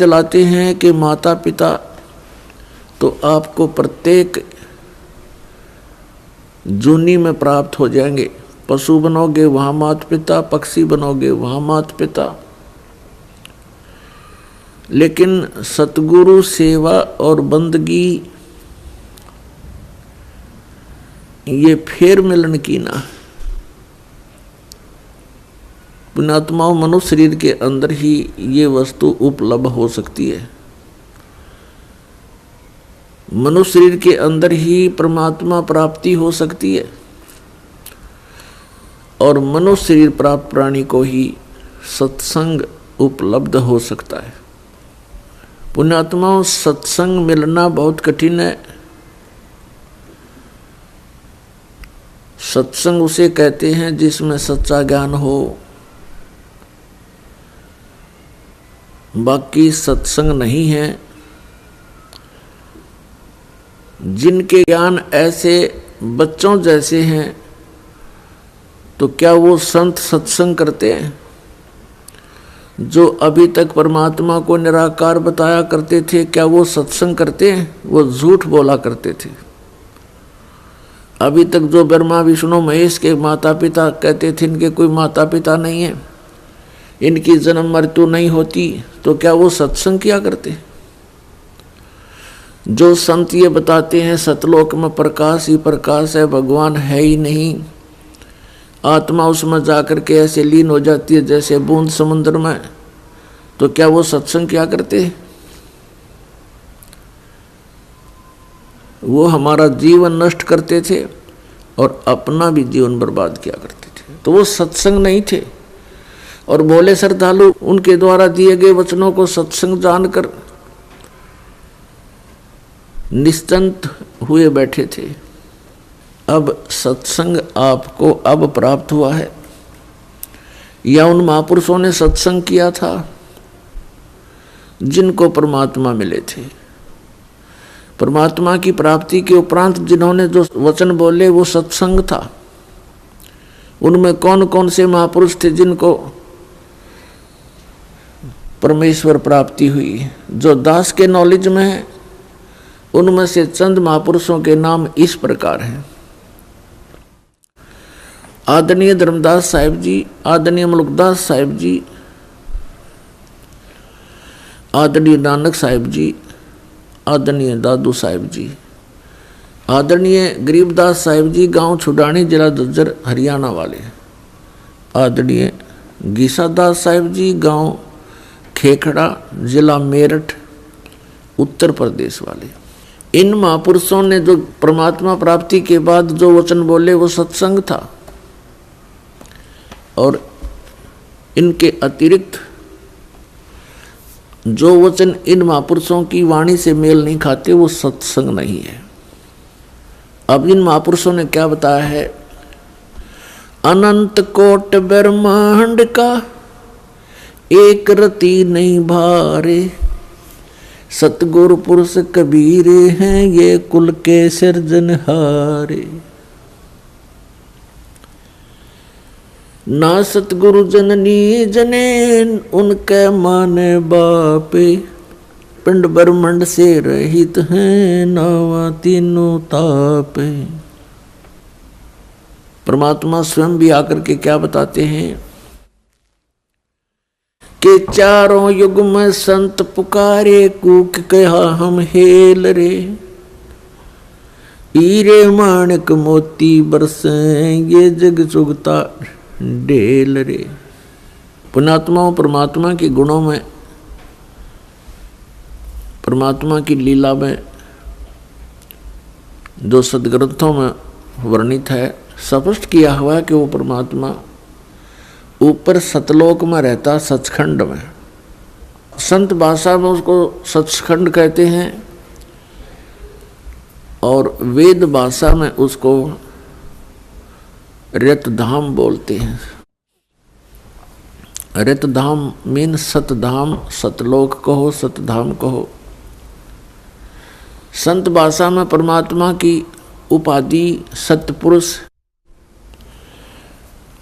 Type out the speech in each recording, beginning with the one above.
दिलाते हैं कि माता पिता तो आपको प्रत्येक जूनी में प्राप्त हो जाएंगे। पशु बनोगे वहाँ माता पिता, पक्षी बनोगे वहाँ माता पिता। लेकिन सतगुरु सेवा और बंदगी ये फेर मिलन की ना। पुण्यात्माओं, मनुष्य शरीर के अंदर ही ये वस्तु उपलब्ध हो सकती है। मनुष्य शरीर के अंदर ही परमात्मा प्राप्ति हो सकती है और मनुष्य शरीर प्राप्त प्राणी को ही सत्संग उपलब्ध हो सकता है। पुण्यात्माओं, सत्संग मिलना बहुत कठिन है। सत्संग उसे कहते हैं जिसमें सच्चा ज्ञान हो। बाकी सत्संग नहीं है। जिनके ज्ञान ऐसे बच्चों जैसे हैं तो क्या वो संत सत्संग करते हैं? जो अभी तक परमात्मा को निराकार बताया करते थे, क्या वो सत्संग करते हैं? वो झूठ बोला करते थे। अभी तक जो ब्रह्मा विष्णु महेश के माता पिता कहते थे इनके कोई माता पिता नहीं है, इनकी जन्म मृत्यु नहीं होती, तो क्या वो सत्संग किया करते? जो संत ये बताते हैं सतलोक में प्रकाश ही प्रकाश है, भगवान है ही नहीं, आत्मा उसमें जाकर के ऐसे लीन हो जाती है जैसे बूंद समुद्र में, तो क्या वो सत्संग किया करते? वो हमारा जीवन नष्ट करते थे और अपना भी जीवन बर्बाद किया करते थे, तो वो सत्संग नहीं थे। और भोले श्रद्धालु उनके द्वारा दिए गए वचनों को सत्संग जानकर निश्चिंत हुए बैठे थे। अब सत्संग आपको अब प्राप्त हुआ है या उन महापुरुषों ने सत्संग किया था जिनको परमात्मा मिले थे? परमात्मा की प्राप्ति के उपरांत जिन्होंने जो वचन बोले वो सत्संग था। उनमें कौन कौन से महापुरुष थे जिनको परमेश्वर प्राप्ति हुई? जो दास के नॉलेज में है उनमें से चंद महापुरुषों के नाम इस प्रकार हैं। आदरणीय धर्मदास साहिब जी, आदरणीय मुल्कदास साहिब जी, आदरणीय नानक साहिब जी, आदरणीय दादू साहिब जी, आदरणीय गरीबदास साहिब जी, गांव छुडानी, जिला झज्जर, हरियाणा वाले, आदरणीय गीसादास साहिब जी, गांव खेखड़ा, जिला मेरठ, उत्तर प्रदेश वाले। इन महापुरुषों ने जो परमात्मा प्राप्ति के बाद जो वचन बोले वो सत्संग था, और इनके अतिरिक्त जो वचन इन महापुरुषों की वाणी से मेल नहीं खाते वो सत्संग नहीं है। अब इन महापुरुषों ने क्या बताया है? अनंत कोट ब्रह्मांड का एक रति नहीं भारे, सतगुरु पुरुष कबीर हैं ये कुल के सिरजनहारे। ना सतगुरु जननी जने उनके माने बापे, पिंड ब्रह्मंड से रहित हैं नावा तीनों तापे। परमात्मा स्वयं भी आकर के क्या बताते हैं कि चारों युग में संत पुकारे, कूक कहा हम हेल रे, हीरे माणिक मोती बरसे ये जग चुगता ढेल रे। पुण्यात्माओं, परमात्मा के गुणों में, परमात्मा की लीला में जो सदग्रंथों में वर्णित है, स्पष्ट किया हुआ है कि वो परमात्मा ऊपर सतलोक में रहता, सचखंड में। संत भाषा में उसको सचखंड कहते हैं और वेद भाषा में उसको रतधाम बोलते हैं। रतधाम मीन सतधाम, सतलोक कहो, सतधाम कहो। संत भाषा में परमात्मा की उपाधि सतपुरुष,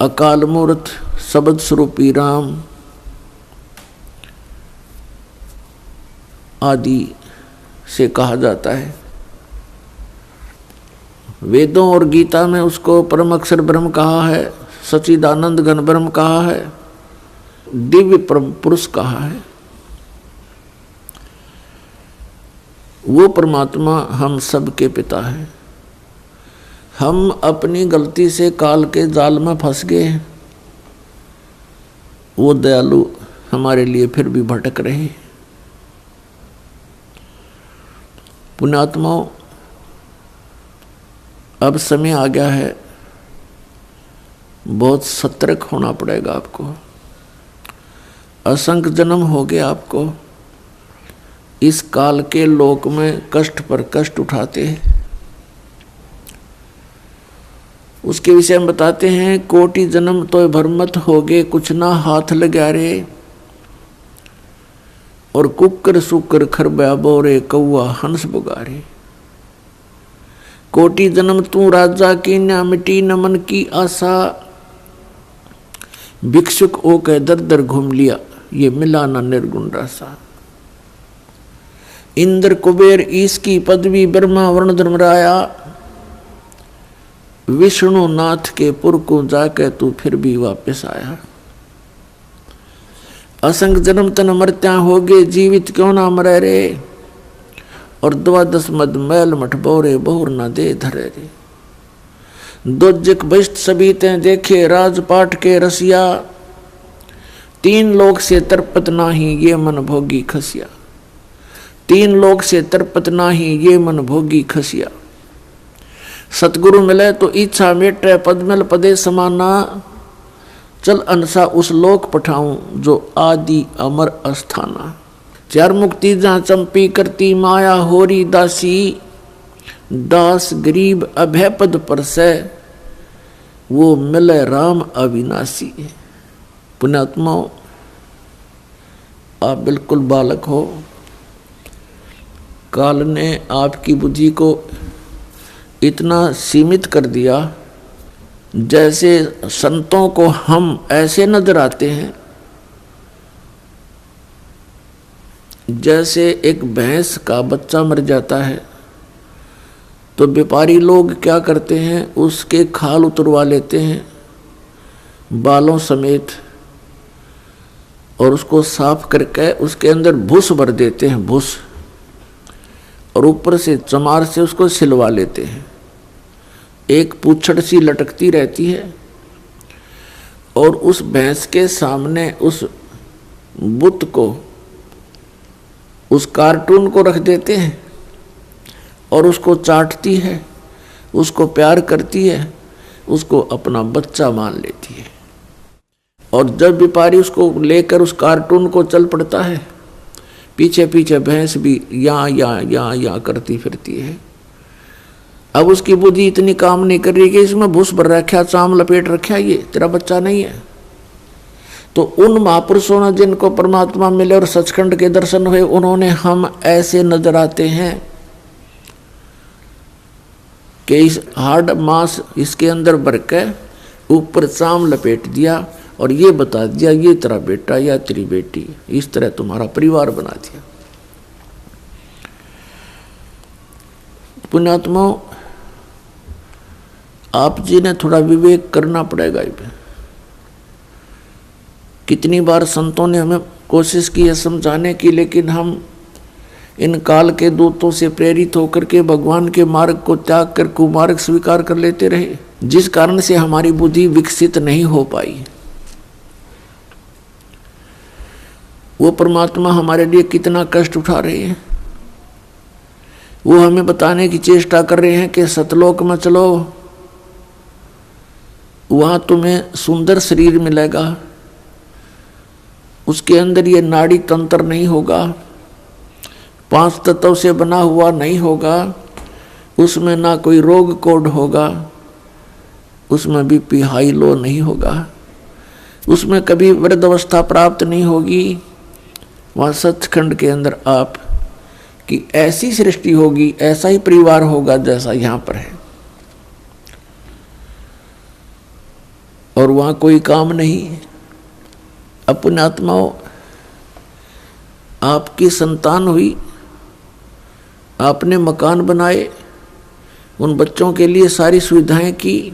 अकाल मूर्त, शब्द स्वरूपी राम, आदि से कहा जाता है। वेदों और गीता में उसको परम अक्षर ब्रह्म कहा है, सच्चिदानंद घन ब्रह्म कहा है, दिव्य परम पुरुष कहा है। वो परमात्मा हम सब के पिता है। हम अपनी गलती से काल के जाल में फंस गए हैं। वो दयालु हमारे लिए फिर भी भटक रहे। पुण्यात्माओं, अब समय आ गया है, बहुत सतर्क होना पड़ेगा आपको। असंख्य जन्म हो गए आपको इस काल के लोक में कष्ट पर कष्ट उठाते हैं। उसके विषय में बताते हैं, कोटि जन्म तो भरमत हो गए, कुछ ना हाथ लगा रे, और कुकर सुकर खरबा बोरे, कौआ हंस बुगारे। कोटि जन्म तू राजा की, न मिटी न मन की आशा, भिक्षुक ओ के दर दर घूम लिया, ये मिला न निर्गुण रासा। इंद्र कुबेर ईश की पदवी, ब्रह्मा वर्ण धर्मराया, विष्णु नाथ के पुर को जाके तू फिर भी वापस आया। असंग जन्म तन मरत्या हो गए, जीवित क्यों ना मरे रे, और 12 मद मैल मठ बोरे, बहुर न दे धरे रे। दोजक बष्ट सभी ते देखे, राजपाट के रसिया, 3 लोक से तरपत नाही, ये मन भोगी खसिया। 3 लोक से तरपत नाही, ये मन भोगी खसिया। सतगुरु मिले तो इच्छा मेटे, पदमल पदे समाना, चल अनसा उस लोक पठाऊं, जो आदि अमर अस्थाना। 4 मुक्ति जहाँ चंपी करती, माया होरी दासी, दास गरीब अभय पद पर से, वो मिले राम अविनाशी। पुण्यात्माओं, आप बिल्कुल बालक हो। काल ने आपकी बुद्धि को इतना सीमित कर दिया, जैसे संतों को हम ऐसे नजर आते हैं जैसे एक भैंस का बच्चा मर जाता है तो व्यापारी लोग क्या करते हैं, उसके खाल उतरवा लेते हैं बालों समेत, और उसको साफ करके उसके अंदर भूस भर देते हैं, भूस, और ऊपर से चमार से उसको सिलवा लेते हैं। एक पूंछड़ सी लटकती रहती है, और उस भैंस के सामने उस बुत को, उस कार्टून को रख देते हैं, और उसको चाटती है, उसको प्यार करती है, उसको अपना बच्चा मान लेती है। और जब व्यापारी उसको लेकर उस कार्टून को चल पड़ता है, पीछे पीछे भैंस भी या करती फिरती है। अब उसकी बुद्धि इतनी काम नहीं कर रही कि इसमें भूस भर रखा, चाम लपेट रखा, ये तेरा बच्चा नहीं है। तो उन महापुरुषों ने जिनको परमात्मा मिले और सचखंड के दर्शन हुए, उन्होंने हम ऐसे नजर आते हैं कि इस हार्ड मांस इसके अंदर भर के ऊपर चाम लपेट दिया और ये बता दिया ये तेरा बेटा या तेरी बेटी, इस तरह तुम्हारा परिवार बना दिया। पुण्यात्माओं, आप जी ने थोड़ा विवेक करना पड़ेगा। कितनी बार संतों ने हमें कोशिश की है समझाने की, लेकिन हम इन काल के दूतों से प्रेरित होकर के भगवान के मार्ग को त्याग कर कुमार्ग स्वीकार कर लेते रहे, जिस कारण से हमारी बुद्धि विकसित नहीं हो पाई। वो परमात्मा हमारे लिए कितना कष्ट उठा रहे हैं, वो हमें बताने की चेष्टा कर रहे हैं कि सतलोक में चलो, वहां तुम्हें सुंदर शरीर मिलेगा, उसके अंदर ये नाड़ी तंत्र नहीं होगा, 5 तत्वों से बना हुआ नहीं होगा, उसमें ना कोई रोग कोड होगा, उसमें बीपी हाई लो नहीं होगा, उसमें कभी वृद्धावस्था प्राप्त नहीं होगी। वहाँ सचखंड के अंदर आप की ऐसी सृष्टि होगी, ऐसा ही परिवार होगा जैसा यहाँ पर है, और वहाँ कोई काम नहीं। अपने आत्माओं, आपकी संतान हुई, आपने मकान बनाए, उन बच्चों के लिए सारी सुविधाएं की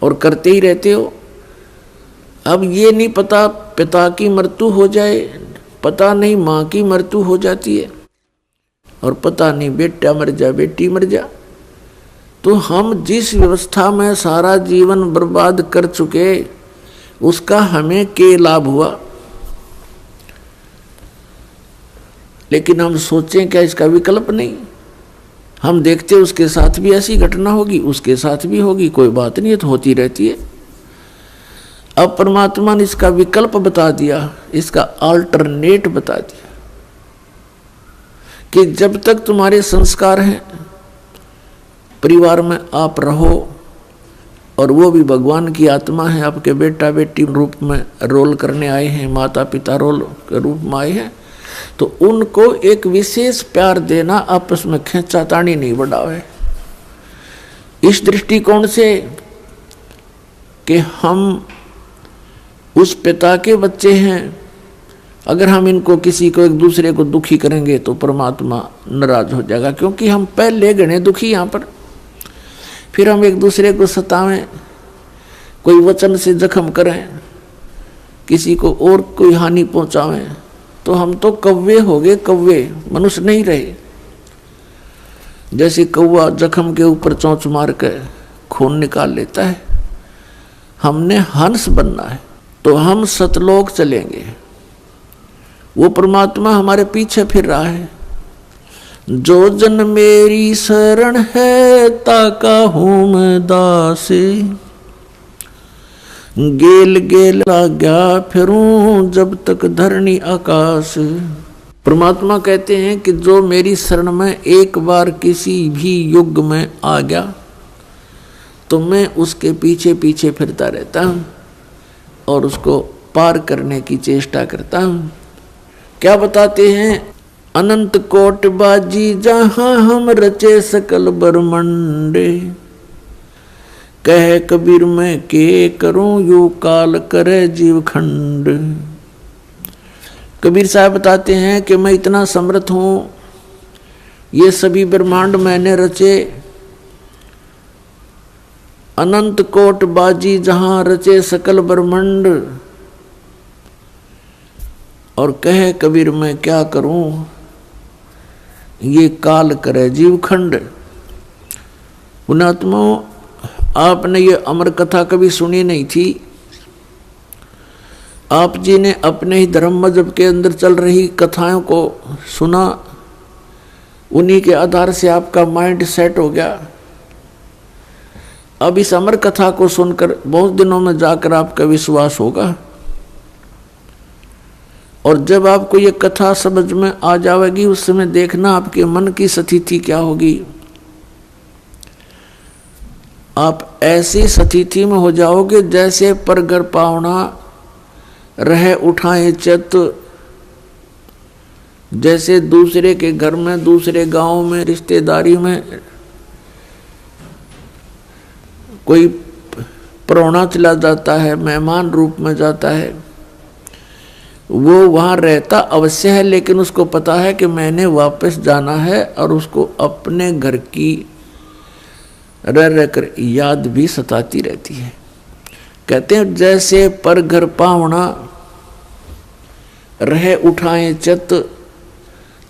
और करते ही रहते हो। अब ये नहीं पता पिता की मृत्यु हो जाए, पता नहीं माँ की मृत्यु हो जाती है, और पता नहीं बेटा मर जा बेटी मर जा। तो हम जिस व्यवस्था में सारा जीवन बर्बाद कर चुके, उसका हमें क्या लाभ हुआ? लेकिन हम सोचें क्या इसका विकल्प नहीं? हम देखते उसके साथ भी ऐसी घटना होगी, उसके साथ भी होगी, कोई बात नहीं है, तो होती रहती है। अब परमात्मा ने इसका विकल्प बता दिया, इसका अल्टरनेट बता दिया कि जब तक तुम्हारे संस्कार हैं, परिवार में आप रहो, और वो भी भगवान की आत्मा है, आपके बेटा बेटी रूप में रोल करने आए हैं, माता पिता रोल के रूप में आए हैं, तो उनको एक विशेष प्यार देना, आपस में खींचातानी नहीं बढ़ावे। इस दृष्टिकोण से कि हम उस पिता के बच्चे हैं, अगर हम इनको किसी को एक दूसरे को दुखी करेंगे तो परमात्मा नाराज हो जाएगा, क्योंकि हम पहले गणे दुखी यहाँ पर। फिर हम एक दूसरे को सतावें, कोई वचन से जख्म करें, किसी को और कोई हानि पहुंचावें, तो हम तो कौवे हो गए, कौवे, मनुष्य नहीं रहे। जैसे कौवा जख्म के ऊपर चोंच मार कर खून निकाल लेता है, हमने हंस बनना है, तो हम सतलोक चलेंगे। वो परमात्मा हमारे पीछे फिर रहा है। जो जन मेरी शरण है, ताका हूँ मैं दासे, गेल गेल आज्ञा फिरूं जब तक धरणी आकाश। परमात्मा कहते हैं कि जो मेरी शरण में एक बार किसी भी युग में आ गया, तो मैं उसके पीछे पीछे फिरता रहता हूँ और उसको पार करने की चेष्टा करता हूँ। क्या बताते हैं? अनंत कोट बाजी जहाँ हम रचे सकल ब्रह्मंडे, कह कबीर मैं के करूं यू काल करे जीव खंड। कबीर साहब बताते हैं कि मैं इतना समर्थ हूँ, ये सभी ब्रह्मांड मैंने रचे, अनंत कोट बाजी जहाँ रचे सकल ब्रह्मांड, और कहे कबीर मैं क्या करूं ये काल करे जीव खंड। पुणात्माओं, आपने ये अमर कथा कभी सुनी नहीं थी। आप जी ने अपने ही धर्म मजहब के अंदर चल रही कथाओं को सुना, उन्हीं के आधार से आपका माइंड सेट हो गया। अब इस अमर कथा को सुनकर बहुत दिनों में जाकर आपका विश्वास होगा, और जब आपको ये कथा समझ में आ जाएगी, उस समय देखना आपके मन की स्थिति क्या होगी। आप ऐसी स्थिति में हो जाओगे जैसे परगर पावना रह उठाए चित, जैसे दूसरे के घर में, दूसरे गांव में, रिश्तेदारी में कोई परौना चला जाता है, मेहमान रूप में जाता है, वो वहाँ रहता अवश्य है, लेकिन उसको पता है कि मैंने वापस जाना है, और उसको अपने घर की रह रहकर याद भी सताती रहती है। कहते हैं जैसे पर घर पावना रह उठाए चित,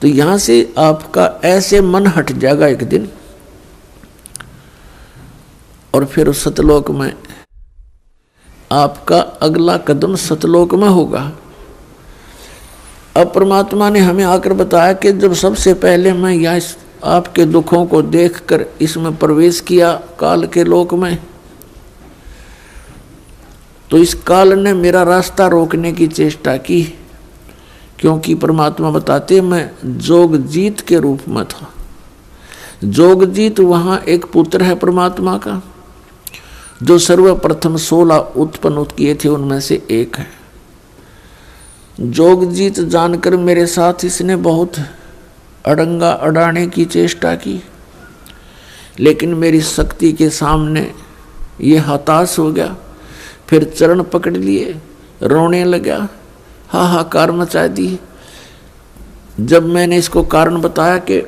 तो यहाँ से आपका ऐसे मन हट जाएगा एक दिन, और फिर सतलोक में आपका अगला कदम सतलोक में होगा। अब परमात्मा ने हमें आकर बताया कि जब सबसे पहले मैं यहाँ आपके दुखों को देखकर इसमें प्रवेश किया काल के लोक में, तो इस काल ने मेरा रास्ता रोकने की चेष्टा की, क्योंकि परमात्मा बताते मैं जोगजीत के रूप में था। जोगजीत वहाँ एक पुत्र है परमात्मा का, जो सर्वप्रथम 16 उत्पन्न किए थे, उनमें से एक है। जोगजीत जानकर मेरे साथ इसने बहुत अड़ंगा अड़ाने की चेष्टा की, लेकिन मेरी शक्ति के सामने ये हताश हो गया। फिर चरण पकड़ लिए, रोने लगा, हाहाकार मचा दी। जब मैंने इसको कारण बताया कि